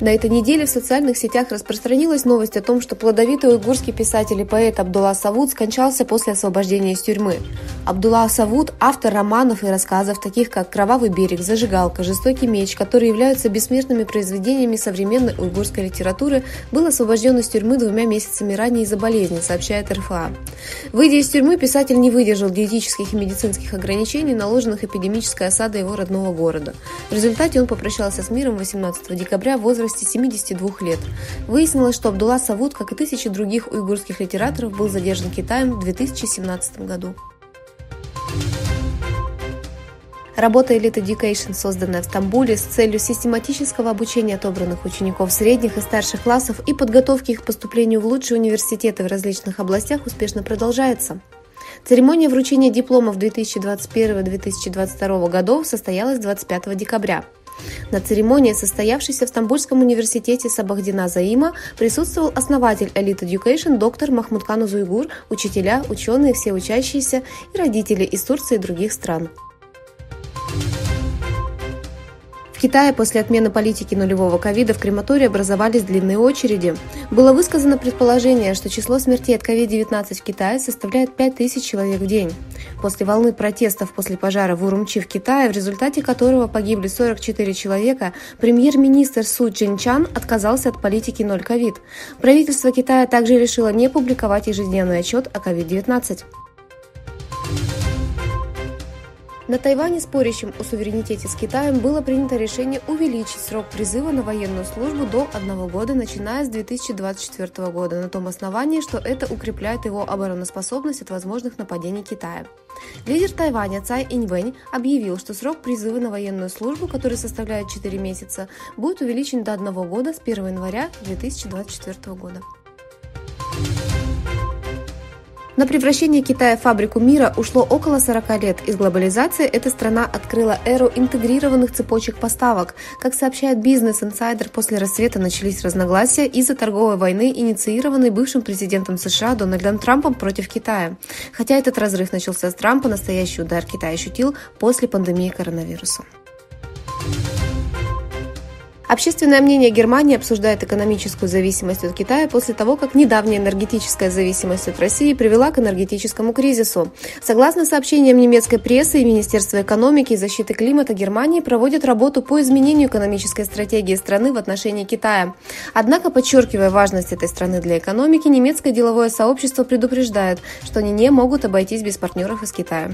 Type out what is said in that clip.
На этой неделе в социальных сетях распространилась новость о том, что плодовитый уйгурский писатель и поэт Абдулла Савуд скончался после освобождения из тюрьмы. Абдулла Савуд – автор романов и рассказов, таких как «Кровавый берег», «Зажигалка», «Жестокий меч», которые являются бессмертными произведениями современной уйгурской литературы, был освобожден из тюрьмы 2 месяцами ранее из-за болезни, сообщает РФА. Выйдя из тюрьмы, писатель не выдержал диетических и медицинских ограничений, наложенных эпидемической осадой его родного города. В результате он попрощался с миром 18 декабря в возрасте 72 лет. Выяснилось, что Абдулла Савуд, как и тысячи других уйгурских литераторов, был задержан Китаем в 2017 году. Работа Elite Education, созданная в Стамбуле с целью систематического обучения отобранных учеников средних и старших классов и подготовки их к поступлению в лучшие университеты в различных областях, успешно продолжается. Церемония вручения дипломов 2021-2022 годов состоялась 25 декабря. На церемонии, состоявшейся в Стамбульском университете Сабахдина Заима, присутствовал основатель Elite Education доктор Махмудкан Узуйгур, учителя, ученые, все учащиеся и родители из Турции и других стран. В Китае после отмены политики нулевого ковида в крематории образовались длинные очереди. Было высказано предположение, что число смертей от COVID-19 в Китае составляет 5000 человек в день. После волны протестов после пожара в Урумчи в Китае, в результате которого погибли 44 человека, премьер-министр Су Чжэньчан отказался от политики «Ноль ковид». Правительство Китая также решило не публиковать ежедневный отчет о COVID-19. На Тайване, спорящем о суверенитете с Китаем, было принято решение увеличить срок призыва на военную службу до 1 года, начиная с 2024 года, на том основании, что это укрепляет его обороноспособность от возможных нападений Китая. Лидер Тайваня Цай Иньвэнь объявил, что срок призыва на военную службу, который составляет 4 месяца, будет увеличен до 1 года с 1 января 2024 года. На превращение Китая в фабрику мира ушло около 40 лет. Из глобализации эта страна открыла эру интегрированных цепочек поставок. Как сообщает Business Insider, после рассвета начались разногласия из-за торговой войны, инициированной бывшим президентом США Дональдом Трампом против Китая. Хотя этот разрыв начался с Трампа, настоящий удар Китай ощутил после пандемии коронавируса. Общественное мнение Германии обсуждает экономическую зависимость от Китая после того, как недавняя энергетическая зависимость от России привела к энергетическому кризису. Согласно сообщениям немецкой прессы, и Министерство экономики и защиты климата Германии проводит работу по изменению экономической стратегии страны в отношении Китая. Однако, подчеркивая важность этой страны для экономики, немецкое деловое сообщество предупреждает, что они не могут обойтись без партнеров из Китая.